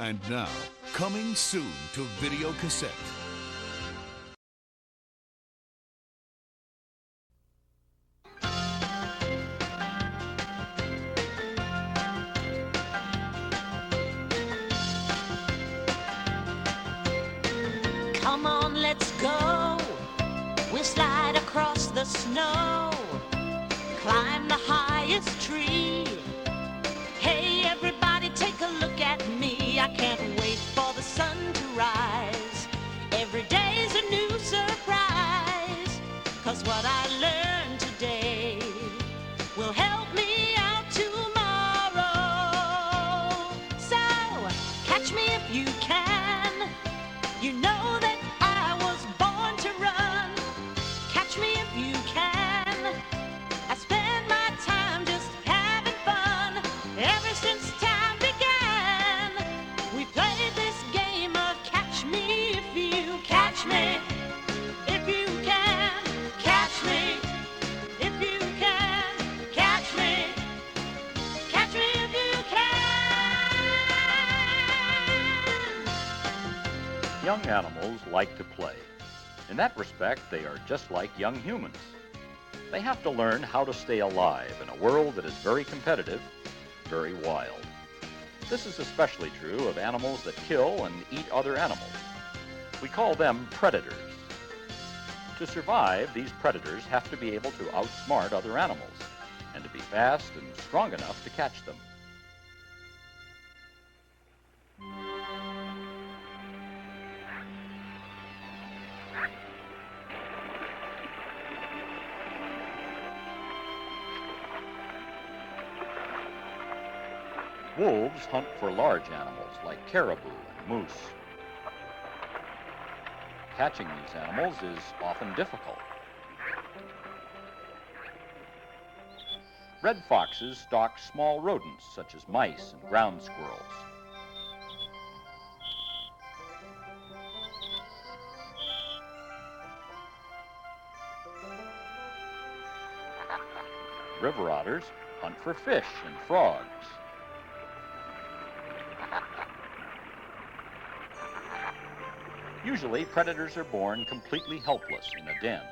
And now, coming soon to video cassette. Come on, let's go. We'll slide across the snow, climb the highest tree. Hey, everybody, take a look at me. I can't wait for the sun to rise. Every day's a new surprise, 'cause what I learned today will help me out tomorrow. So, catch me if you can. You know that I was born to run. Catch me if you can. I spend my time just having fun. Ever since time began, we played this game of catch me if you catch me. If you can, catch me. If you can, catch me. Catch me if you can. Young animals like to play. In that respect, they are just like young humans. They have to learn how to stay alive in a world that is very competitive, very wild. This is especially true of animals that kill and eat other animals. We call them predators. To survive, these predators have to be able to outsmart other animals and to be fast and strong enough to catch them. Wolves hunt for large animals like caribou and moose. Catching these animals is often difficult. Red foxes stalk small rodents such as mice and ground squirrels. River otters hunt for fish and frogs. Usually, predators are born completely helpless in a den.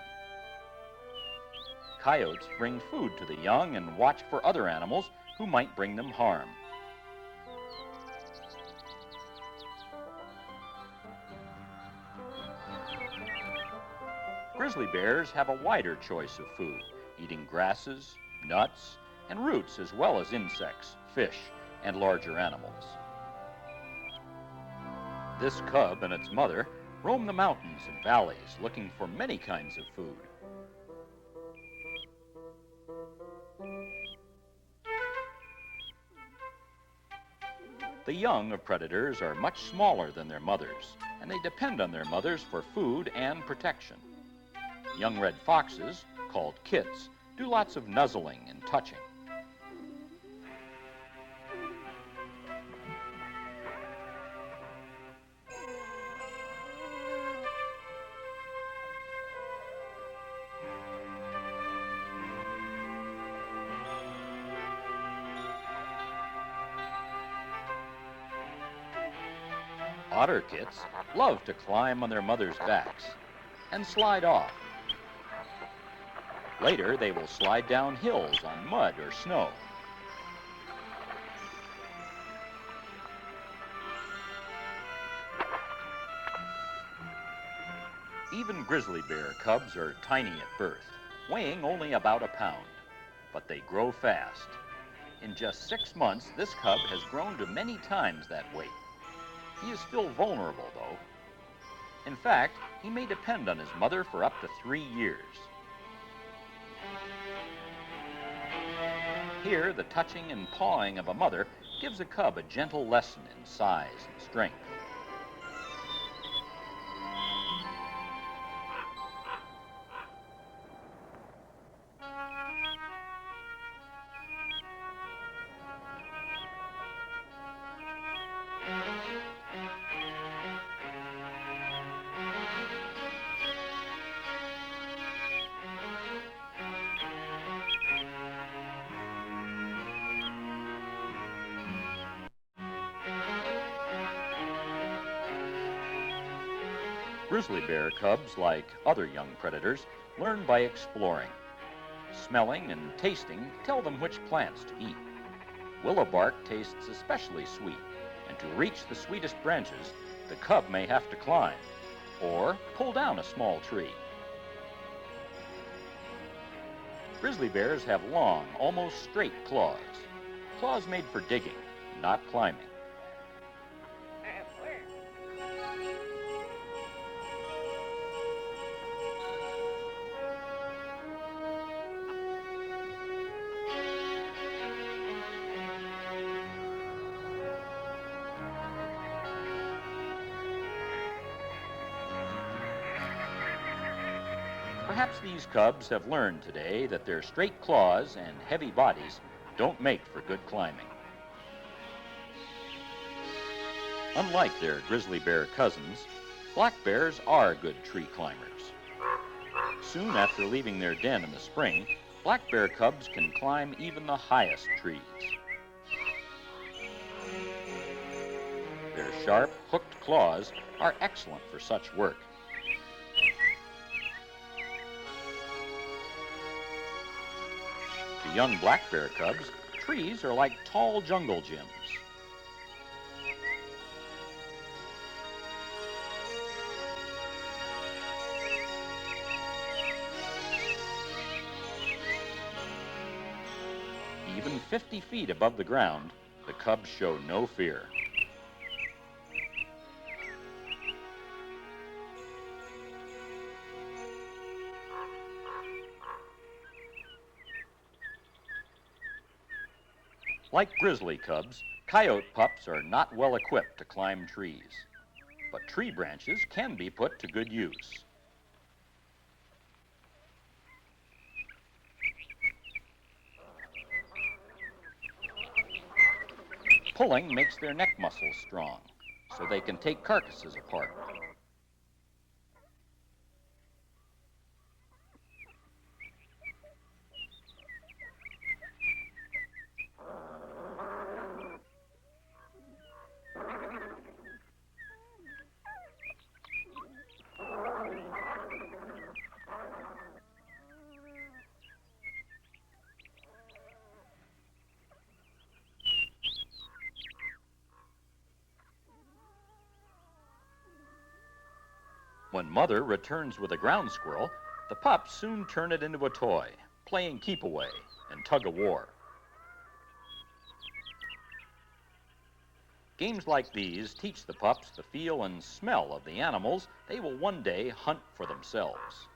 Coyotes bring food to the young and watch for other animals who might bring them harm. Grizzly bears have a wider choice of food, eating grasses, nuts, and roots as well as insects, fish, and larger animals. This cub and its mother roam the mountains and valleys looking for many kinds of food. The young of predators are much smaller than their mothers, and they depend on their mothers for food and protection. Young red foxes, called kits, do lots of nuzzling and touching. Otter kits love to climb on their mothers' backs and slide off. Later, they will slide down hills on mud or snow. Even grizzly bear cubs are tiny at birth, weighing only about a pound, but they grow fast. In just 6 months, this cub has grown to many times that weight. He is still vulnerable, though. In fact, he may depend on his mother for up to 3 years. Here, the touching and pawing of a mother gives a cub a gentle lesson in size and strength. Grizzly bear cubs, like other young predators, learn by exploring. Smelling and tasting tell them which plants to eat. Willow bark tastes especially sweet, and to reach the sweetest branches, the cub may have to climb or pull down a small tree. Grizzly bears have long, almost straight claws. Claws made for digging, not climbing. Perhaps these cubs have learned today that their straight claws and heavy bodies don't make for good climbing. Unlike their grizzly bear cousins, black bears are good tree climbers. Soon after leaving their den in the spring, black bear cubs can climb even the highest trees. Their sharp, hooked claws are excellent for such work. To young black bear cubs, trees are like tall jungle gyms. Even 50 feet above the ground, the cubs show no fear. Like grizzly cubs, coyote pups are not well equipped to climb trees, but tree branches can be put to good use. Pulling makes their neck muscles strong, so they can take carcasses apart. When mother returns with a ground squirrel, the pups soon turn it into a toy, playing keep-away and tug-of-war. Games like these teach the pups the feel and smell of the animals they will one day hunt for themselves.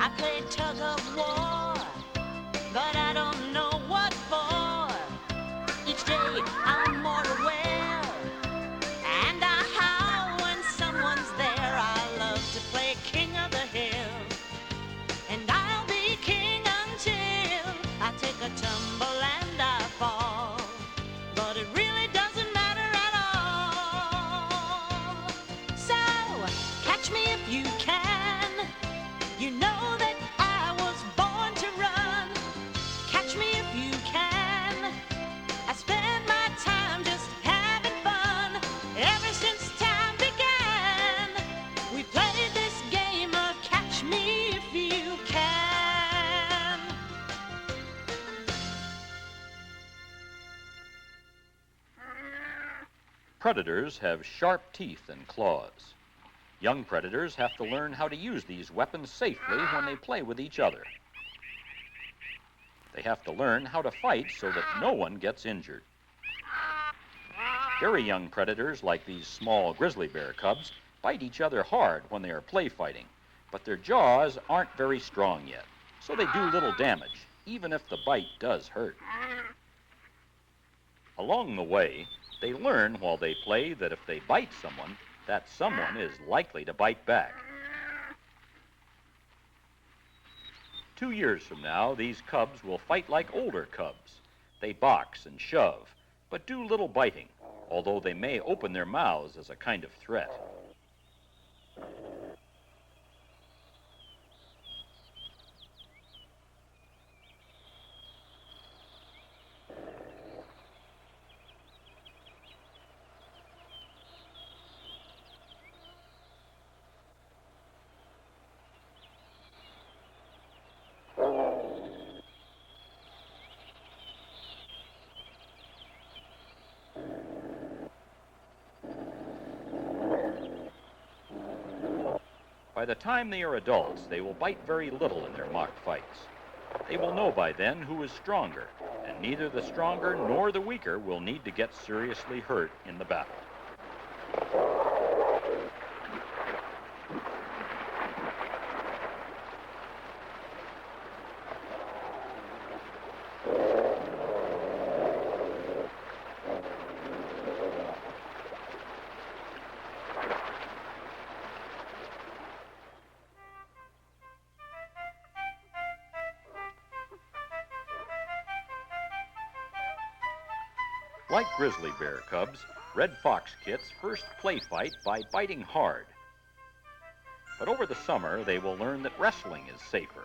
I play tug of war, but I don't know what for. Each day I'm more aware, and I howl when someone's there. I love to play king of the hill, and I'll be king until I take a tumble and I fall. But it really doesn't matter at all. So catch me if you can. You know that I was born to run. Catch me if you can. I spend my time just having fun. Ever since time began, we played this game of catch me if you can. Predators have sharp teeth and claws. Young predators have to learn how to use these weapons safely when they play with each other. They have to learn how to fight so that no one gets injured. Very young predators, like these small grizzly bear cubs, bite each other hard when they are play fighting, but their jaws aren't very strong yet, so they do little damage, even if the bite does hurt. Along the way, they learn while they play that if they bite someone, that someone is likely to bite back. 2 years from now, these cubs will fight like older cubs. They box and shove, but do little biting, although they may open their mouths as a kind of threat. By the time they are adults, they will bite very little in their mock fights. They will know by then who is stronger, and neither the stronger nor the weaker will need to get seriously hurt in the battle. Like grizzly bear cubs, red fox kits first play fight by biting hard. But over the summer, they will learn that wrestling is safer.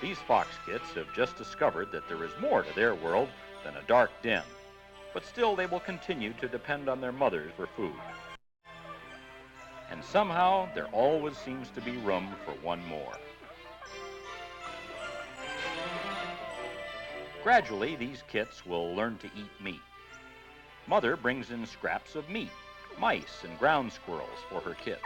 These fox kits have just discovered that there is more to their world than a dark den, but still they will continue to depend on their mothers for food. And somehow, there always seems to be room for one more. Gradually, these kits will learn to eat meat. Mother brings in scraps of meat, mice, and ground squirrels for her kits.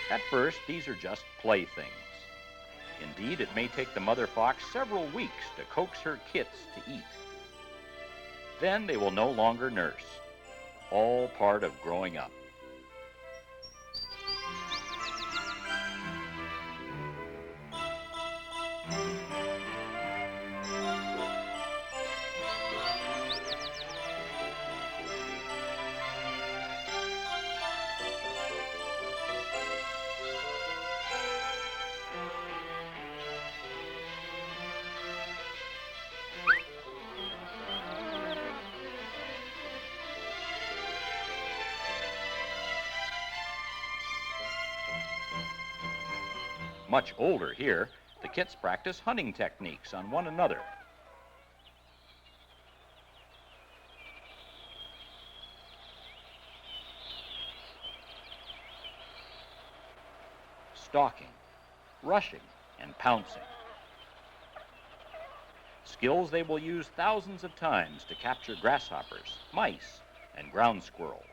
At first, these are just playthings. Indeed, it may take the mother fox several weeks to coax her kits to eat. Then they will no longer nurse. All part of growing up. Much older here, the kits practice hunting techniques on one another. Stalking, rushing, and pouncing. Skills they will use thousands of times to capture grasshoppers, mice, and ground squirrels.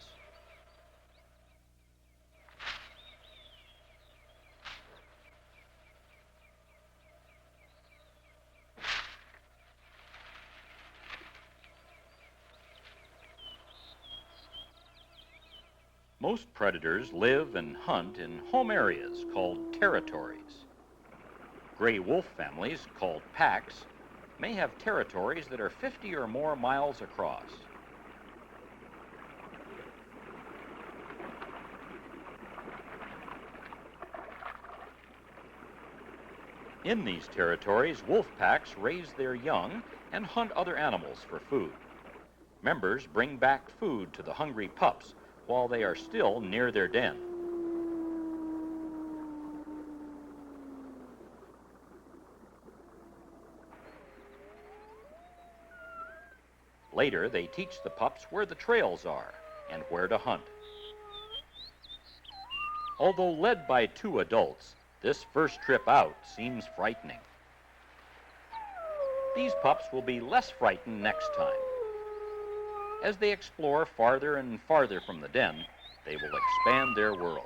Most predators live and hunt in home areas called territories. Gray wolf families, called packs, may have territories that are 50 or more miles across. In these territories, wolf packs raise their young and hunt other animals for food. Members bring back food to the hungry pups while they are still near their den. Later, they teach the pups where the trails are and where to hunt. Although led by 2 adults, this first trip out seems frightening. These pups will be less frightened next time. As they explore farther and farther from the den, they will expand their world.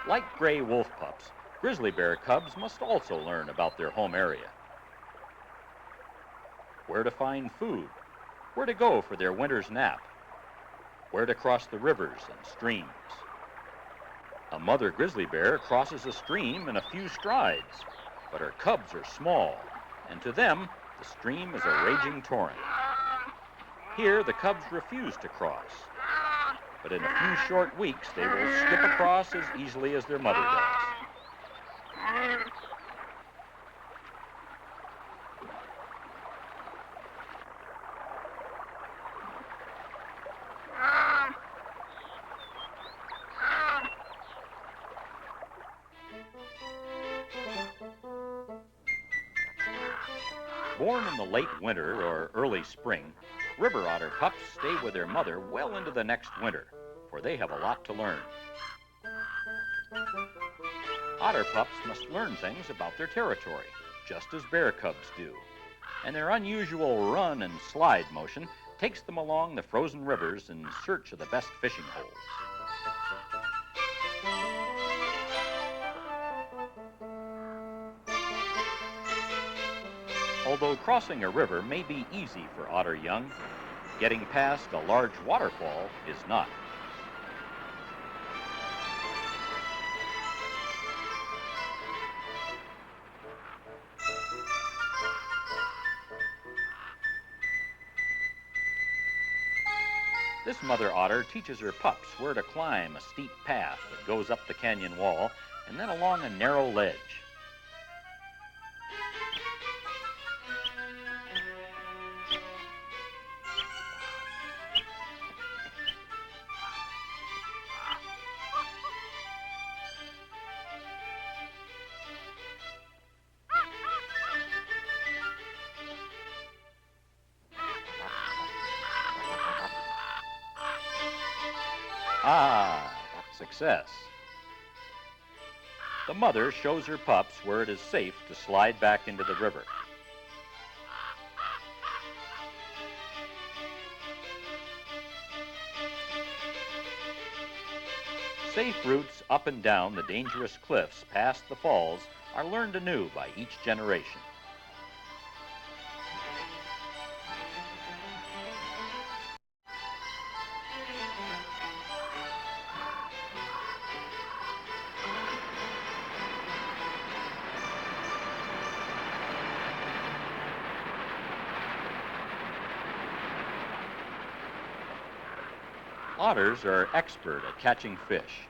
Like gray wolf pups, grizzly bear cubs must also learn about their home area. where to find food, where to go for their winter's nap, where to cross the rivers and streams. A mother grizzly bear crosses a stream in a few strides, but her cubs are small, and to them, the stream is a raging torrent. Here, the cubs refuse to cross, but in a few short weeks, they will skip across as easily as their mother does. Born in the late winter or early spring, river otter pups stay with their mother well into the next winter, for they have a lot to learn. Otter pups must learn things about their territory, just as bear cubs do, and their unusual run and slide motion takes them along the frozen rivers in search of the best fishing holes. Although crossing a river may be easy for otter young, getting past a large waterfall is not. This mother otter teaches her pups where to climb a steep path that goes up the canyon wall and then along a narrow ledge. Ah, success. The mother shows her pups where it is safe to slide back into the river. Safe routes up and down the dangerous cliffs past the falls are learned anew by each generation. Otters are expert at catching fish,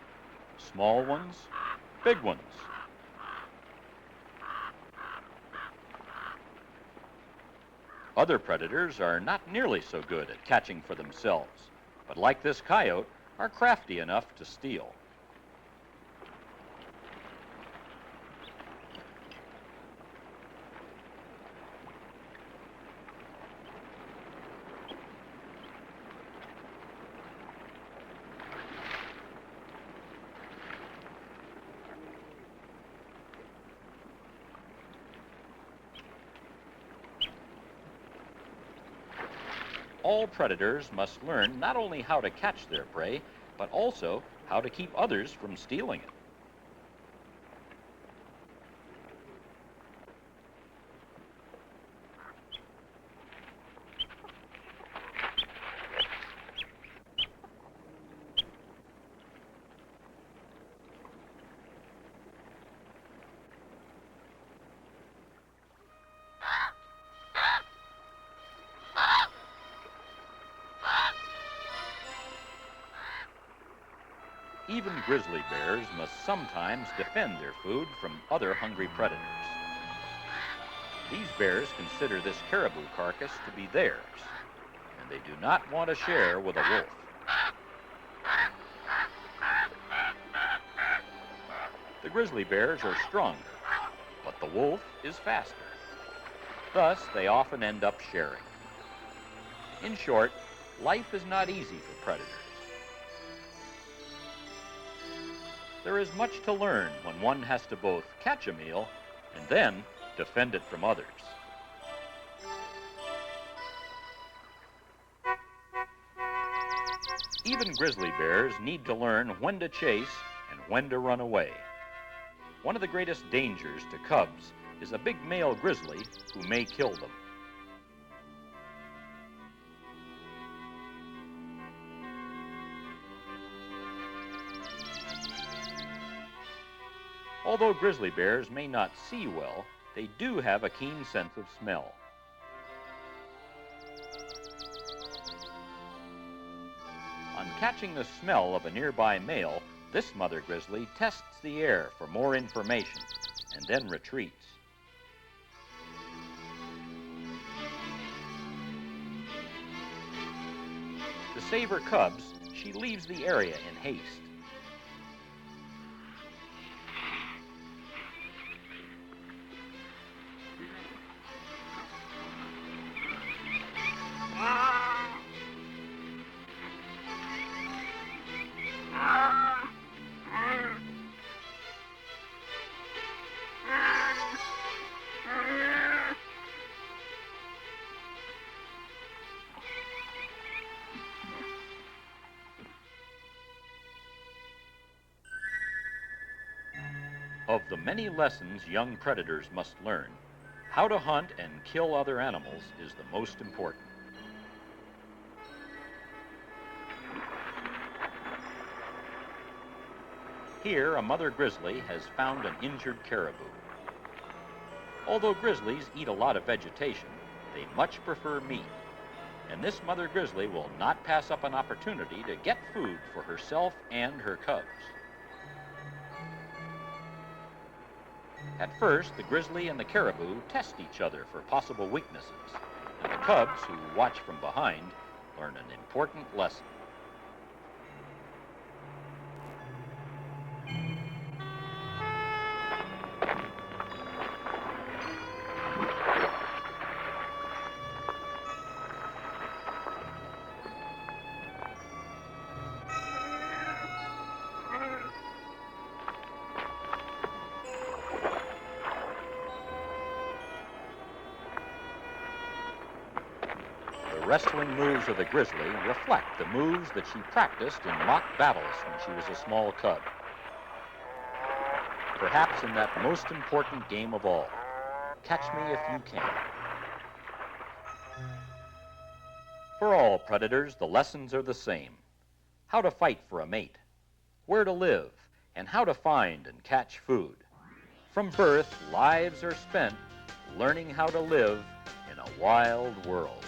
small ones, big ones. Other predators are not nearly so good at catching for themselves, but like this coyote, are crafty enough to steal. All predators must learn not only how to catch their prey, but also how to keep others from stealing it. Even grizzly bears must sometimes defend their food from other hungry predators. These bears consider this caribou carcass to be theirs, and they do not want to share with a wolf. The grizzly bears are stronger, but the wolf is faster. Thus, they often end up sharing. In short, life is not easy for predators. There is much to learn when one has to both catch a meal and then defend it from others. Even grizzly bears need to learn when to chase and when to run away. One of the greatest dangers to cubs is a big male grizzly who may kill them. Although grizzly bears may not see well, they do have a keen sense of smell. On catching the smell of a nearby male, this mother grizzly tests the air for more information and then retreats. To save her cubs, she leaves the area in haste. Of the many lessons young predators must learn, how to hunt and kill other animals is the most important. Here, a mother grizzly has found an injured caribou. Although grizzlies eat a lot of vegetation, they much prefer meat, and this mother grizzly will not pass up an opportunity to get food for herself and her cubs. At first, the grizzly and the caribou test each other for possible weaknesses, and the cubs, who watch from behind, learn an important lesson. The wrestling moves of the grizzly reflect the moves that she practiced in mock battles when she was a small cub. Perhaps in that most important game of all, catch me if you can. For all predators, the lessons are the same. How to fight for a mate, where to live, and how to find and catch food. From birth, lives are spent learning how to live in a wild world.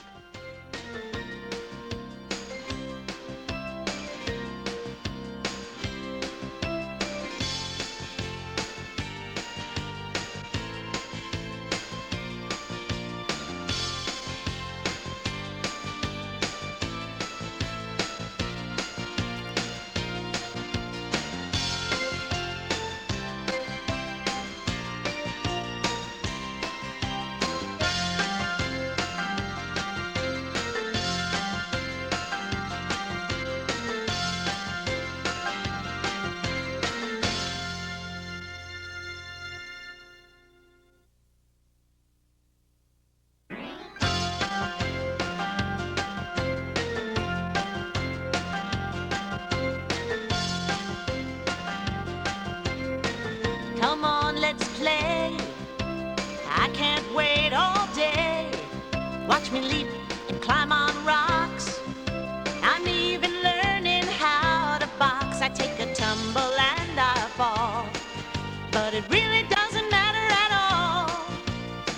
Come on, let's play. I can't wait all day. Watch me leap and climb on rocks. I'm even learning how to box. I take a tumble and I fall. But it really doesn't matter at all,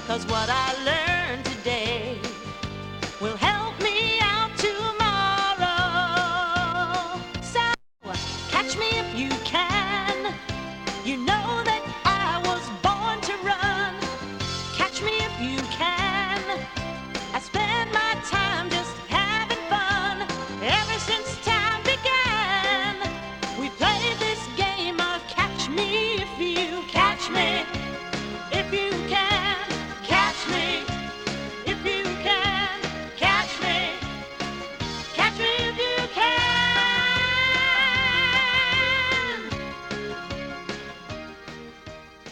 'cause what I learned today will help me out tomorrow. So, catch me if you can. You know that I was born to run. Catch me if you can. I spend my time just having fun. Ever since time began, we played this game of catch me if you catch me. If you can, catch me. If you can, catch me. Catch me if you can.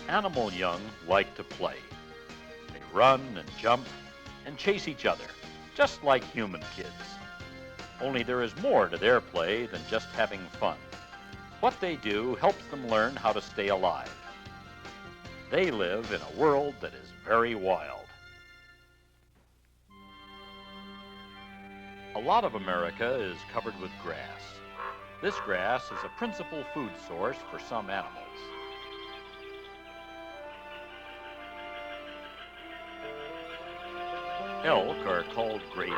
Animal young like to play. They run and jump and chase each other, just like human kids. Only there is more to their play than just having fun. What they do helps them learn how to stay alive. They live in a world that is very wild. A lot of America is covered with grass. This grass is a principal food source for some animals. Elk are called grazers,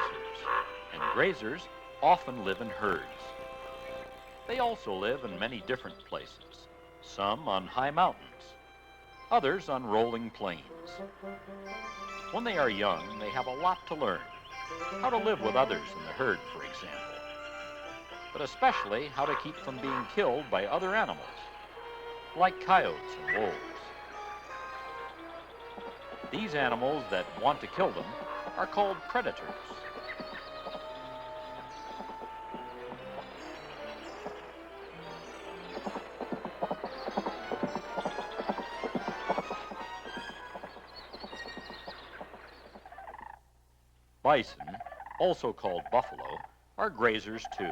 and grazers often live in herds. They also live in many different places, some on high mountains, others on rolling plains. When they are young, they have a lot to learn, how to live with others in the herd, for example, but especially how to keep from being killed by other animals, like coyotes and wolves. These animals that want to kill them are called predators. Bison, also called buffalo, are grazers too.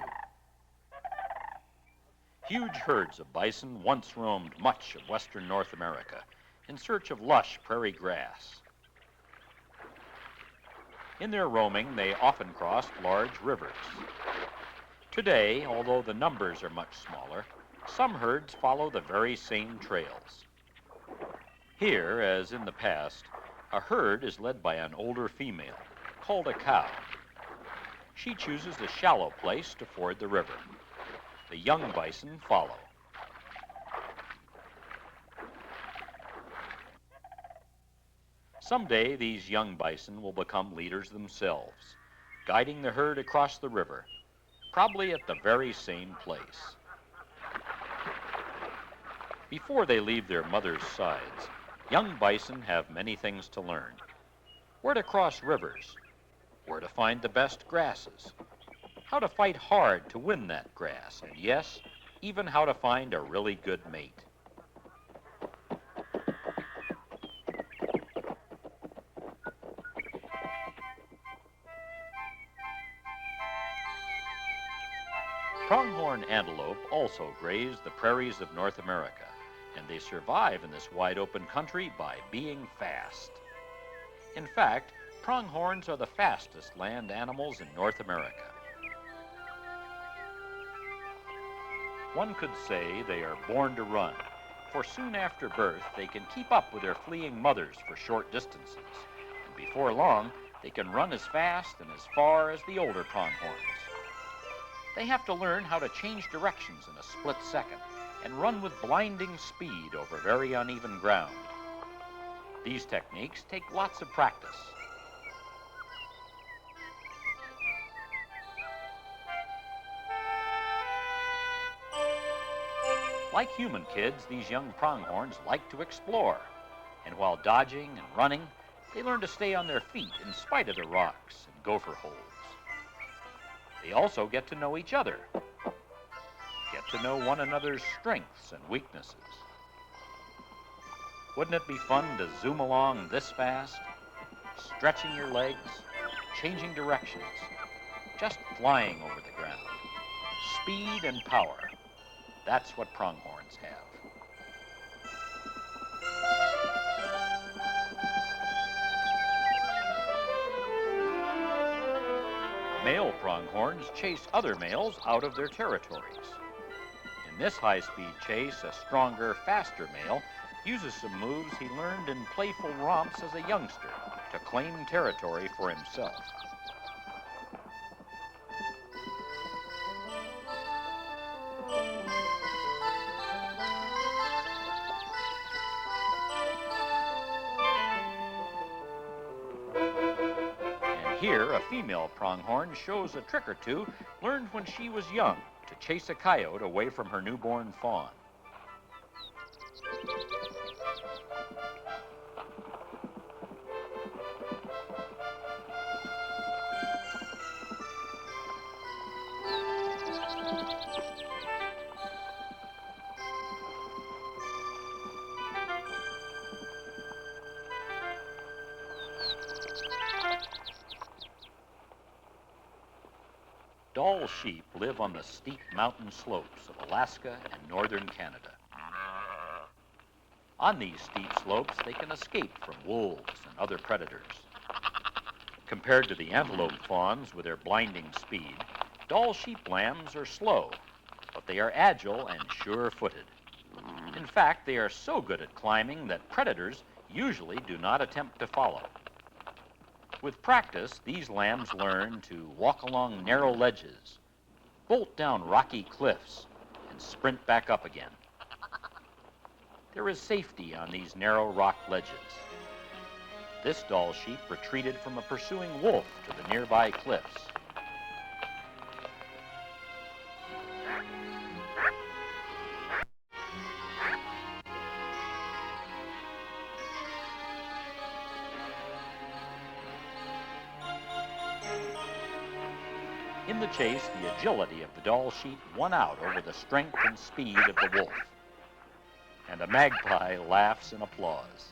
Huge herds of bison once roamed much of western North America in search of lush prairie grass. In their roaming, they often crossed large rivers. Today, although the numbers are much smaller, some herds follow the very same trails. Here, as in the past, a herd is led by an older female, called a cow. She chooses a shallow place to ford the river. The young bison follow. Someday, these young bison will become leaders themselves, guiding the herd across the river, probably at the very same place. Before they leave their mother's sides, young bison have many things to learn. Where to cross rivers, where to find the best grasses, how to fight hard to win that grass, and yes, even how to find a really good mate. Pronghorn antelope also graze the prairies of North America, and they survive in this wide open country by being fast. In fact, pronghorns are the fastest land animals in North America. One could say they are born to run, for soon after birth they can keep up with their fleeing mothers for short distances, and before long they can run as fast and as far as the older pronghorns. They have to learn how to change directions in a split second and run with blinding speed over very uneven ground. These techniques take lots of practice. Like human kids, these young pronghorns like to explore, and while dodging and running, they learn to stay on their feet in spite of the rocks and gopher holes. They also get to know each other, get to know one another's strengths and weaknesses. Wouldn't it be fun to zoom along this fast, stretching your legs, changing directions, just flying over the ground? Speed and power, that's what pronghorns have. Male pronghorns chase other males out of their territories. In this high-speed chase, a stronger, faster male uses some moves he learned in playful romps as a youngster to claim territory for himself. Here, a female pronghorn shows a trick or two learned when she was young to chase a coyote away from her newborn fawn. Dall sheep live on the steep mountain slopes of Alaska and northern Canada. On these steep slopes, they can escape from wolves and other predators. Compared to the antelope fawns with their blinding speed, Dall sheep lambs are slow, but they are agile and sure-footed. In fact, they are so good at climbing that predators usually do not attempt to follow. With practice, these lambs learn to walk along narrow ledges, bolt down rocky cliffs, and sprint back up again. There is safety on these narrow rock ledges. This Dall sheep retreated from a pursuing wolf to the nearby cliffs. In the chase, the agility of the Dall sheep won out over the strength and speed of the wolf. And a magpie laughs in applause.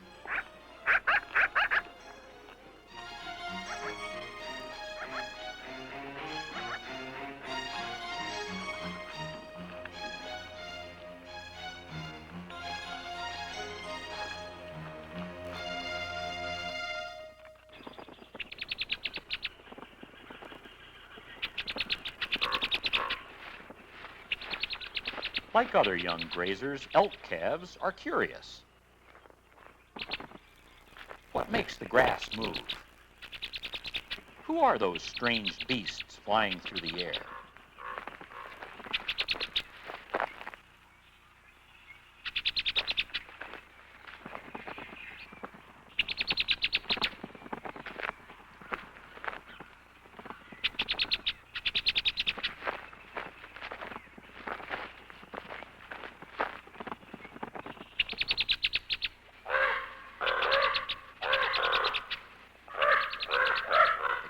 Like other young grazers, elk calves are curious. What makes the grass move? Who are those strange beasts flying through the air?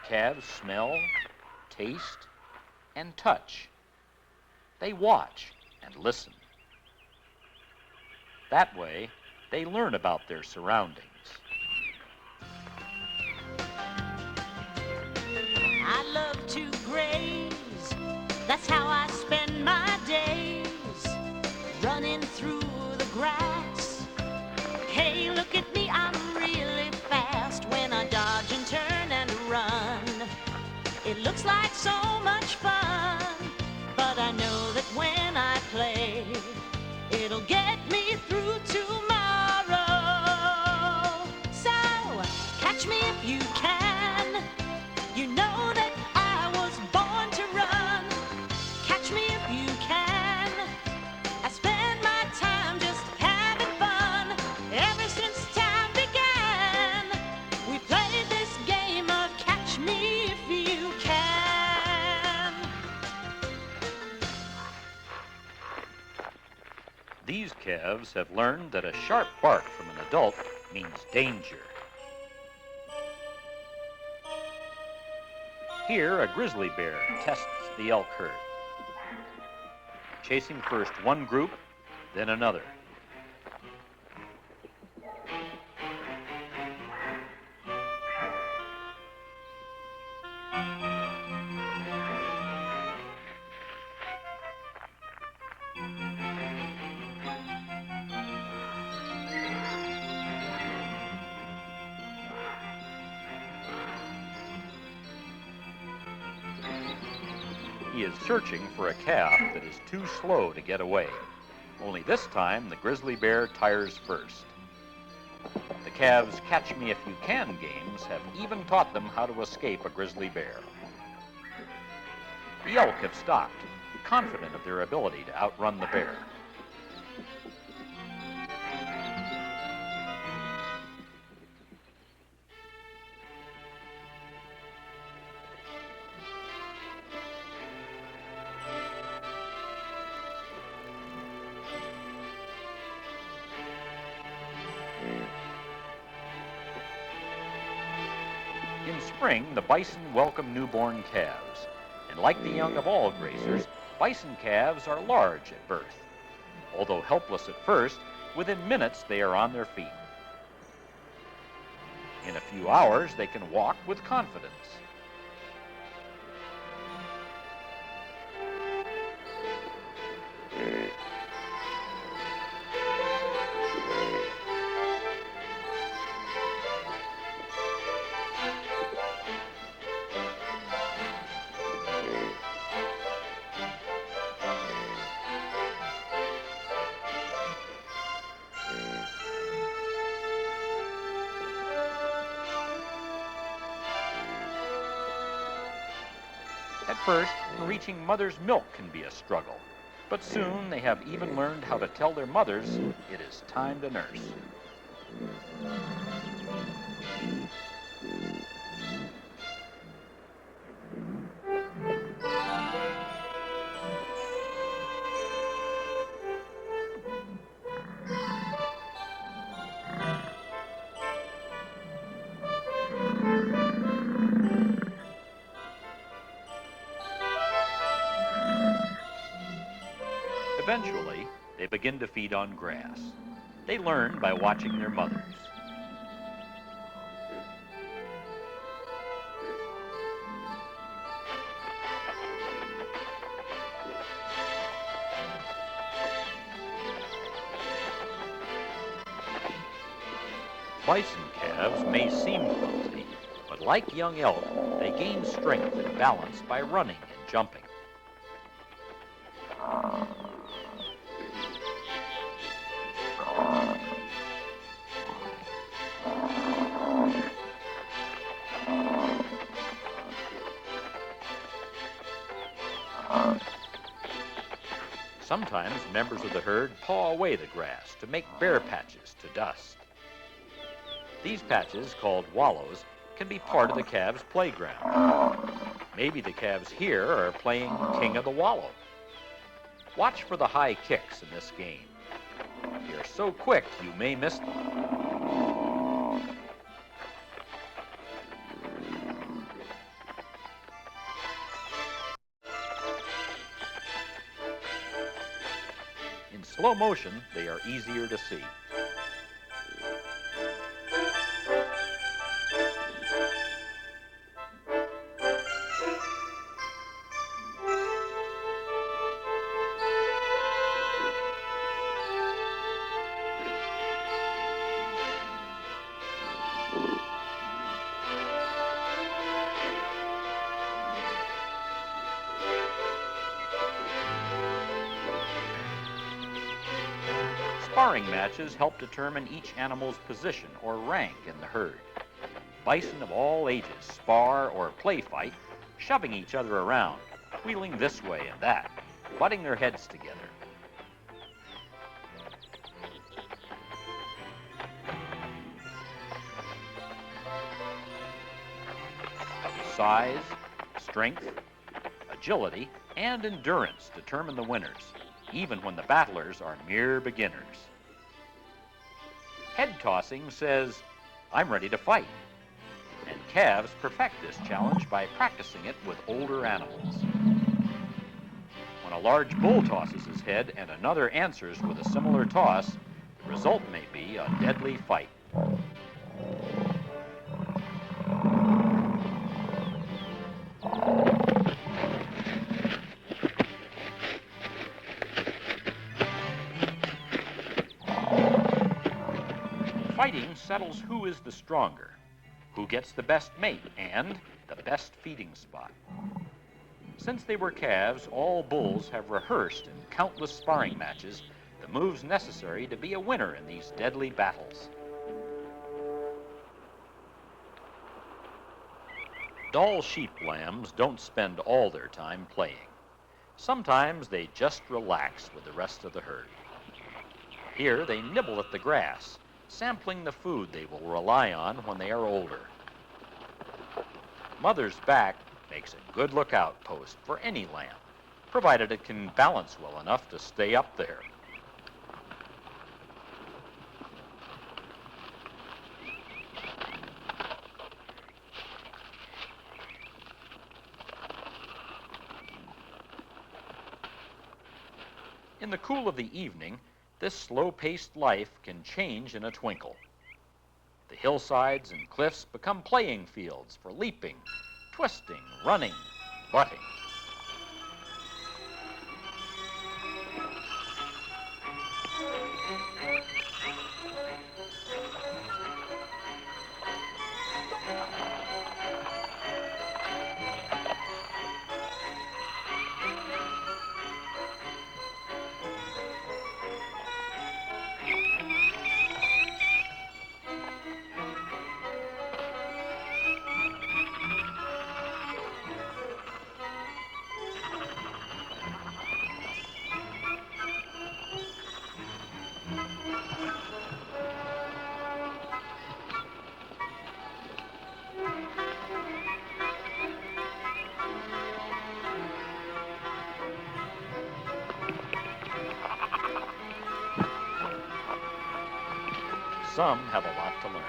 Calves smell, taste, and touch. They watch and listen. That way, they learn about their surroundings. I love to graze, that's how I spend my days, running through the grass. Hey, look at me, I'm really fast when I dodge and turn and run. It looks like so much fun, but I know that when I play, it'll get me through tomorrow. So, catch me if you can. You know that I was born to run. Catch me if you can. I spend my time just having fun. Ever since time began, we played this game of catch me if you can. These calves have learned that a sharp bark from an adult means danger. Here, a grizzly bear tests the elk herd, chasing first one group, then another. He is searching for a calf that is too slow to get away. Only this time, the grizzly bear tires first. The calves' Catch Me If You Can games have even taught them how to escape a grizzly bear. The elk have stopped, confident of their ability to outrun the bear. In spring, the bison welcome newborn calves, and like the young of all grazers, bison calves are large at birth. Although helpless at first, within minutes they are on their feet. In a few hours, they can walk with confidence. At first, reaching mother's milk can be a struggle, but soon they have even learned how to tell their mothers it is time to nurse. Eventually, they begin to feed on grass. They learn by watching their mothers. Bison calves may seem clumsy, but like young elk, they gain strength and balance by running and jumping. Sometimes members of the herd paw away the grass to make bare patches to dust. These patches, called wallows, can be part of the calves' playground. Maybe the calves here are playing King of the Wallow. Watch for the high kicks in this game. They're so quick you may miss them. In slow motion, they are easier to see. Sparring matches help determine each animal's position or rank in the herd. Bison of all ages spar or play fight, shoving each other around, wheeling this way and that, butting their heads together. Size, strength, agility, and endurance determine the winners, even when the battlers are mere beginners. Head tossing says, "I'm ready to fight." And calves perfect this challenge by practicing it with older animals. When a large bull tosses his head and another answers with a similar toss, the result may be a deadly fight. Fighting settles who is the stronger, who gets the best mate, and the best feeding spot. Since they were calves, all bulls have rehearsed in countless sparring matches the moves necessary to be a winner in these deadly battles. Dull sheep lambs don't spend all their time playing. Sometimes they just relax with the rest of the herd. Here they nibble at the grass, sampling the food they will rely on when they are older. Mother's back makes a good lookout post for any lamb, provided it can balance well enough to stay up there. In the cool of the evening, this slow-paced life can change in a twinkle. The hillsides and cliffs become playing fields for leaping, twisting, running, butting. some have a lot to learn.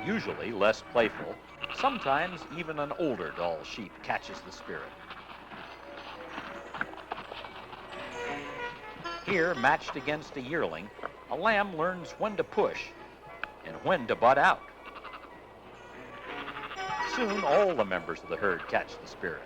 Usually less playful, sometimes even an older Dall sheep catches the spirit. Here, matched against a yearling, a lamb learns when to push and when to butt out. Soon, all the members of the herd catch the spirit.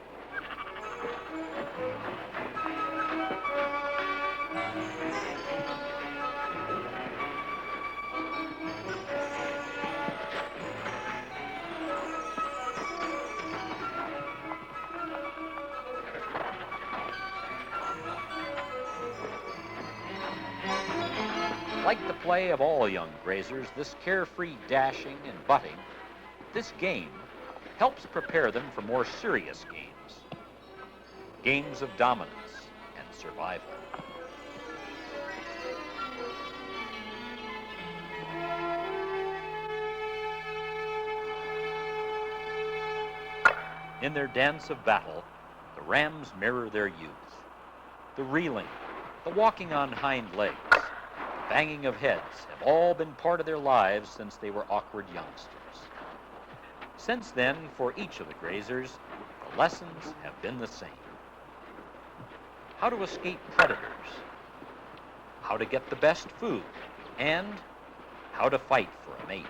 Like the play of all young grazers, this carefree dashing and butting, this game helps prepare them for more serious games. Games of dominance and survival. In their dance of battle, the rams mirror their youth. The reeling, the walking on hind legs, banging of heads have all been part of their lives since they were awkward youngsters. Since then, for each of the grazers, the lessons have been the same. How to escape predators, how to get the best food, and how to fight for a mate.